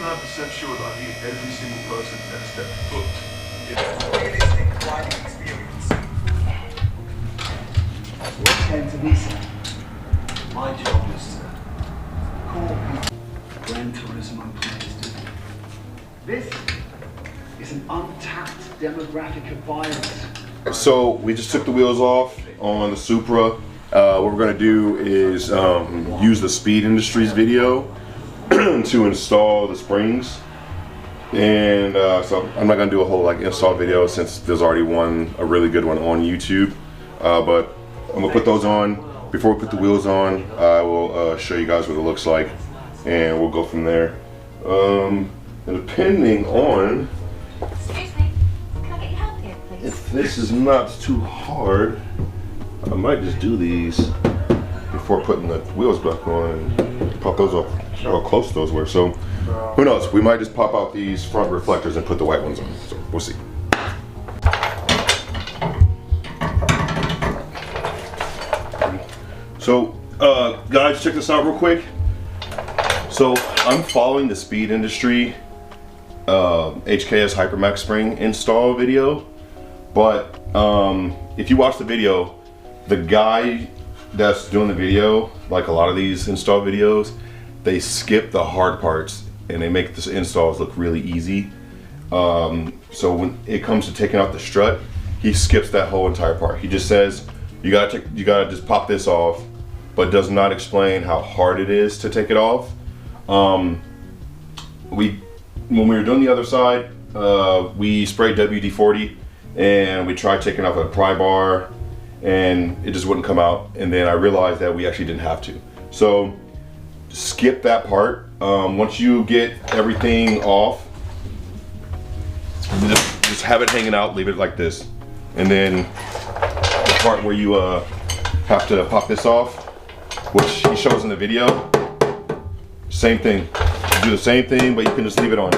99% sure that I need every single person to step foot in realistic riding experience. What's going to be, sir? My job is to call people Gran Turismo players do. This is an untapped demographic of buyers. So we just took the wheels off on the Supra. What we're gonna do is use the Speed Industries video to install the springs. And so I'm not gonna do a whole like install video since there's already a really good one on YouTube. But I'm gonna put those on. Before we put the wheels on, I will show you guys what it looks like, and we'll go from there. And depending on Excuse me, can I get your help here, please? if this is not too hard, I might just do these before putting the wheels back on and pop those off. How close those were. So who knows? We might just pop out these front reflectors and put the white ones on. So we'll see. So guys, check this out real quick. So I'm following the Speed Industry HKS Hipermax Spring install video, but if you watch the video, the guy that's doing the video, like a lot of these install videos, they skip the hard parts and they make the installs look really easy. So when it comes to taking out the strut, he skips that whole entire part. He just says you gotta just pop this off, but does not explain how hard it is to take it off. When we were doing the other side, we sprayed WD-40 and we tried taking off a pry bar and it just wouldn't come out, and then I realized that we actually didn't have to. So skip that part. Once you get everything off, just have it hanging out, leave it like this, and then the part where you have to pop this off, which he shows in the video, same thing. You do the same thing, but you can just leave it on.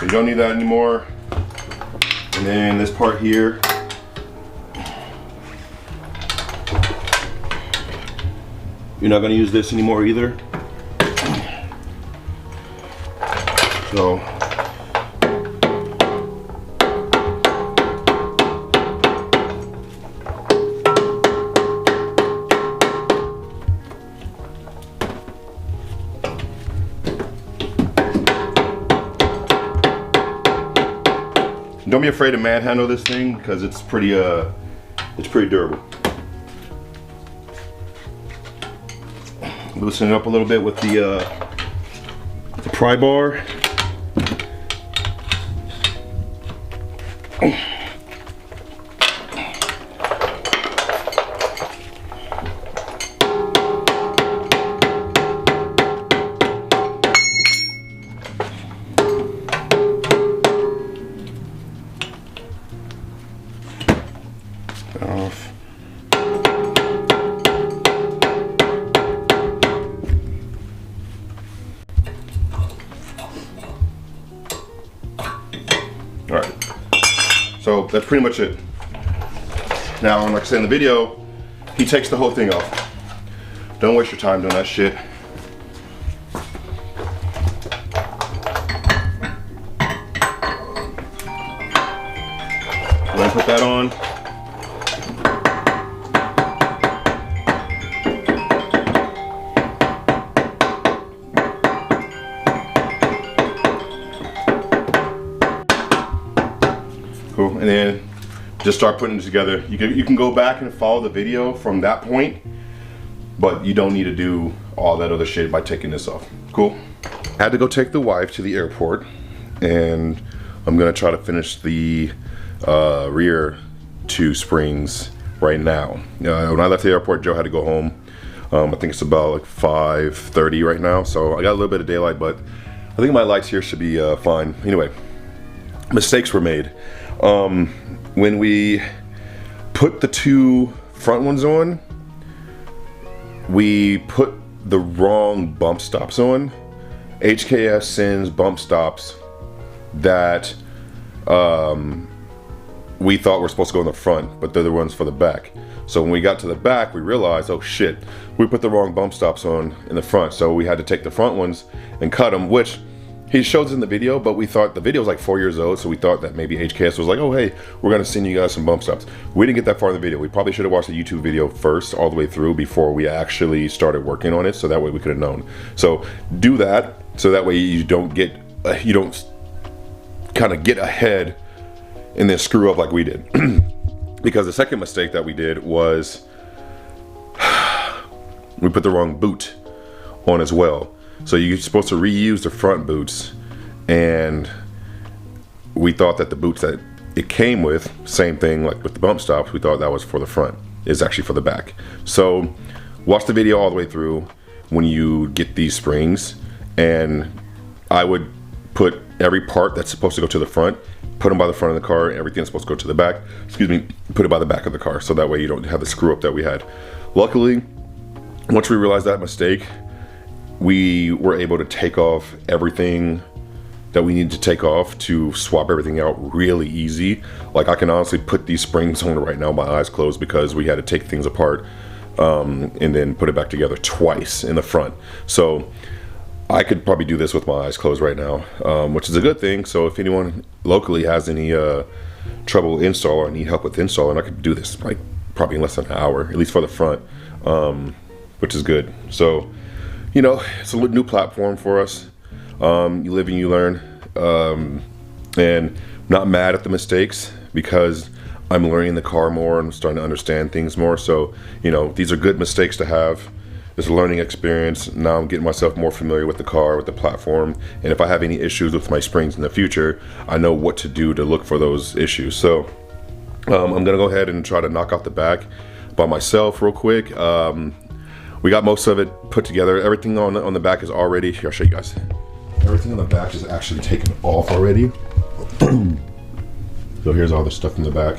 You don't need that anymore. And then this part here, you're not going to use this anymore either. So don't be afraid to manhandle this thing because it's pretty durable. Loosen it up a little bit with the pry bar. Off. All right, so that's pretty much it. Now, like I said in the video, he takes the whole thing off. Don't waste your time doing that shit. Go ahead and put that on. Cool. And then just start putting it together. You can go back and follow the video from that point, but you don't need to do all that other shit by taking this off. Cool. I had to go take the wife to the airport, and I'm gonna try to finish the rear two springs right now. When I left the airport, Joe had to go home. I think it's about like 5:30 right now, so I got a little bit of daylight, but think my lights here should be fine. Anyway, mistakes were made. When we put the two front ones on, we put the wrong bump stops on. HKS sends bump stops that we thought were supposed to go in the front, but they're the ones for the back. So when we got to the back, we realized, oh shit, we put the wrong bump stops on in the front. So we had to take the front ones and cut them, which he shows in the video, but we thought the video was like 4 years old, so we thought that maybe HKS was like, oh hey, we're gonna send you guys some bump stops. We didn't get that far in the video. We probably should have watched the YouTube video first, all the way through, before we actually started working on it, so that way we could have known. So do that, so that way you don't kind of get ahead and then screw up like we did. Because the second mistake that we did was we put the wrong boot on as well. So you're supposed to reuse the front boots, and we thought that the boots that it came with, same thing like with the bump stops, we thought that was for the front. It's actually for the back. So watch the video all the way through when you get these springs, and I would put every part that's supposed to go to the front, put them by the front of the car, everything that's supposed to go to the back, put it by the back of the car, so that way you don't have the screw up that we had. Luckily, once we realized that mistake, we were able to take off everything that we needed to take off to swap everything out really easy. Like, I can honestly put these springs on right now, my eyes closed, because we had to take things apart and then put it back together twice in the front. So I could probably do this with my eyes closed right now, which is a good thing. So if anyone locally has any trouble install or need help with installing, I could do this like probably in less than an hour, at least for the front, which is good. So, you know, it's a new platform for us. You live and you learn, and not mad at the mistakes, because I'm learning the car more and starting to understand things more. So, you know, these are good mistakes to have. It's a learning experience. Now I'm getting myself more familiar with the car, with the platform, and if I have any issues with my springs in the future, I know what to do to look for those issues. So I'm gonna go ahead and try to knock out the back by myself real quick. We got most of it put together. Everything on the back is already, here, I'll show you guys. Everything on the back is actually taken off already. So here's all the stuff in the back.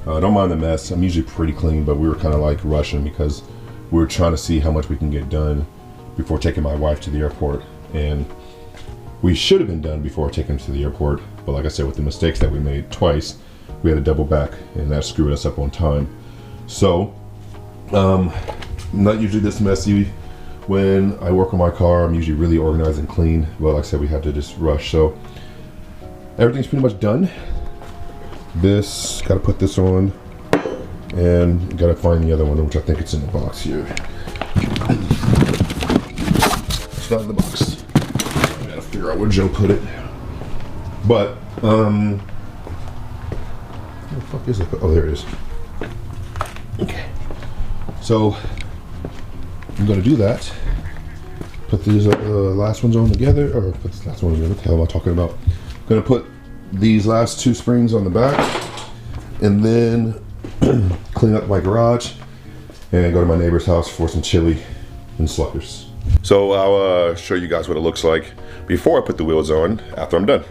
Don't mind the mess. I'm usually pretty clean, but we were kind of like rushing because we were trying to see how much we can get done before taking my wife to the airport. And we should have been done before taking her to the airport. But like I said, with the mistakes that we made twice, we had to double back, and that screwed us up on time. So, I'm not usually this messy when I work on my car. I'm usually really organized and clean. But like I said, we had to just rush. So everything's pretty much done. This, gotta put this on, and gotta find the other one, which I think it's in the box here. It's not in the box. I gotta figure out where Joe put it. But where the fuck is it? Oh, there it is. Okay. So I'm gonna do that. Put these last ones on together, or put this last one together. What the hell am I talking about? I'm gonna put these last two springs on the back, and then clean up my garage and go to my neighbor's house for some chili and sluckers. So I'll show you guys what it looks like before I put the wheels on after I'm done.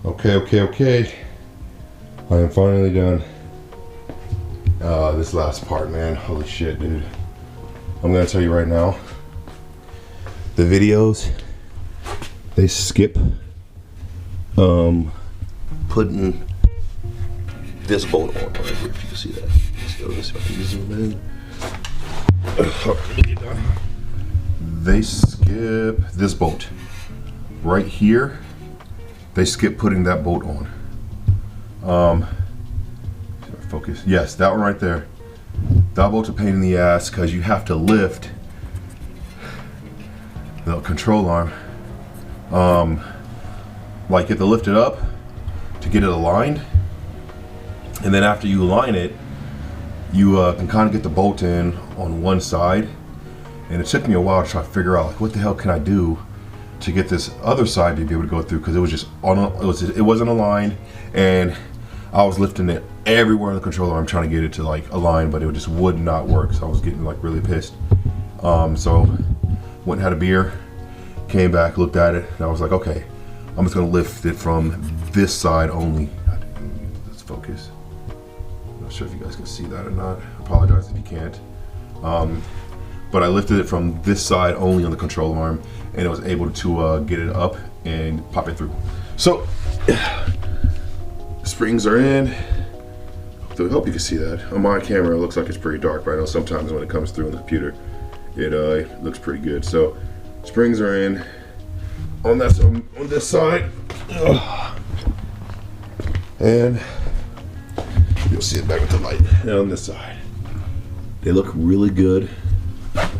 Okay. I am finally done. This last part, man, holy shit, dude. I'm gonna tell you right now, the videos, they skip putting this bolt on right here, if you can see that. Let's see if I can zoom in. They skip this bolt right here. They skip putting that bolt on. Focus. Yes, that one right there. That bolt's a pain in the ass because you have to lift the control arm. Like you have to lift it up to get it aligned, and then after you align it, you can kind of get the bolt in on one side. And it took me a while to try to figure out, like, what the hell can I do to get this other side to be able to go through, because it was just it wasn't aligned, and I was lifting it everywhere in the controller. I'm trying to get it to like align, but it just would not work. So I was getting like really pissed. So went and had a beer, came back, looked at it, and I was like, okay, I'm just gonna lift it from this side only. Let's focus. I'm not sure if you guys can see that or not. I apologize if you can't. But I lifted it from this side only on the control arm, and I was able to get it up and pop it through. So, springs are in. I hope you can see that. On my camera, it looks like it's pretty dark, but I know sometimes when it comes through on the computer, it looks pretty good. So, springs are in. On this side, and you'll see it back with the light. And on this side, they look really good,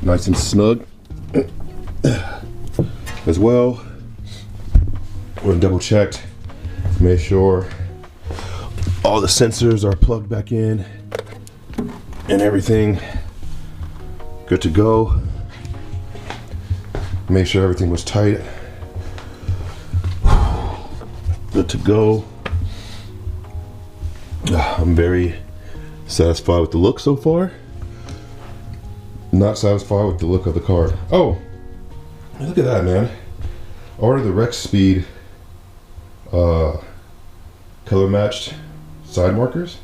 nice and snug as well. We're double checked, make sure all the sensors are plugged back in and everything good to go. Make sure everything was tight. Good to go. I'm very satisfied with the look so far. Not satisfied with the look of the car. Oh, look at that, man. I ordered the Rex Speed color matched side markers,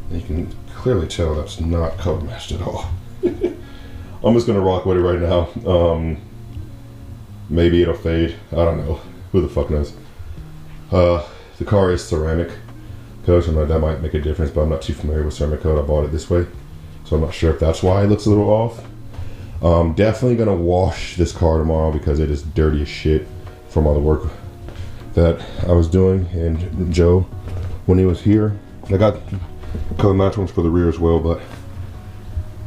and you can clearly tell that's not color matched at all. I'm just gonna rock with it right now. Maybe it'll fade. I don't know. Who the fuck knows? The car is ceramic coat, so that might make a difference, but I'm not too familiar with ceramic coat. I bought it this way, so I'm not sure if that's why it looks a little off. Definitely gonna wash this car tomorrow because it is dirty as shit from all the work that I was doing. And Joe, when he was here, I got color match ones for the rear as well, but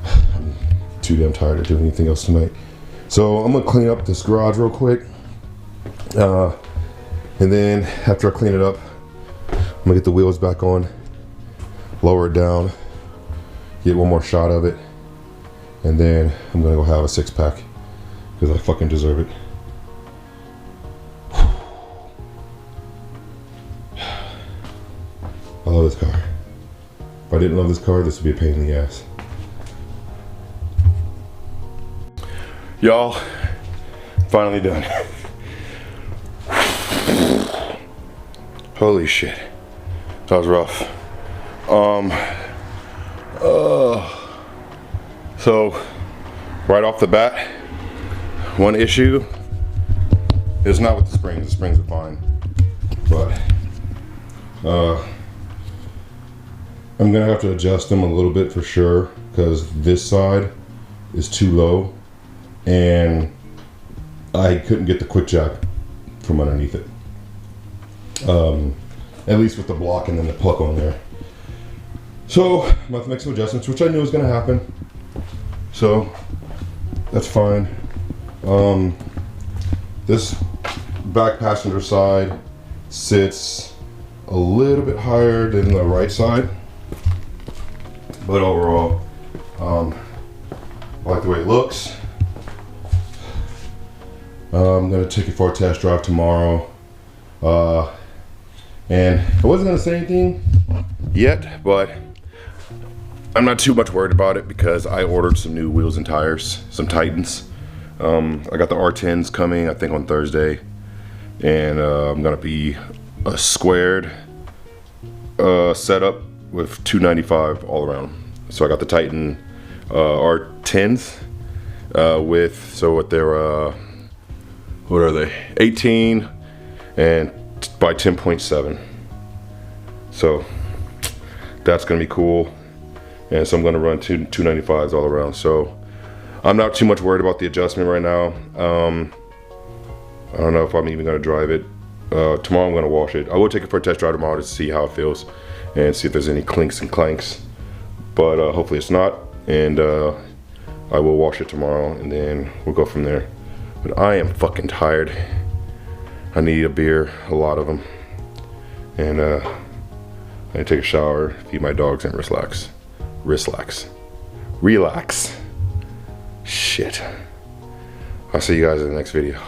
I'm too damn tired of doing anything else tonight. So I'm gonna clean up this garage real quick. And then after I clean it up, I'm gonna get the wheels back on, lower it down, get one more shot of it, and then I'm gonna go have a 6-pack because I fucking deserve it. I love this car. If I didn't love this car, this would be a pain in the ass. Y'all, finally done. Holy shit, that was rough. So right off the bat, one issue is not with the springs. The springs are fine, but I'm gonna have to adjust them a little bit for sure because this side is too low, and I couldn't get the quick jack from underneath it. At least with the block and then the puck on there. So I'm gonna have to make some adjustments, which I knew was gonna happen. So that's fine. This back passenger side sits a little bit higher than the right side, but overall, I like the way it looks. I'm gonna take it for a test drive tomorrow. And I wasn't gonna say anything yet, but I'm not too much worried about it because I ordered some new wheels and tires, some Titans. I got the R10s coming, I think on Thursday, and I'm gonna be a squared setup with 295 all around. So I got the Titan R10s with, so what they're what are they? 18 and by 10.7. So that's gonna be cool. And so I'm gonna run 295s all around. So I'm not too much worried about the adjustment right now. I don't know if I'm even gonna drive it. Tomorrow I'm gonna wash it. I will take it for a test drive tomorrow to see how it feels and see if there's any clinks and clanks. But hopefully it's not. And I will wash it tomorrow and then we'll go from there. But I am fucking tired. I need a beer, a lot of them. And I need to take a shower, feed my dogs, and relax. Relax. Shit. I'll see you guys in the next video.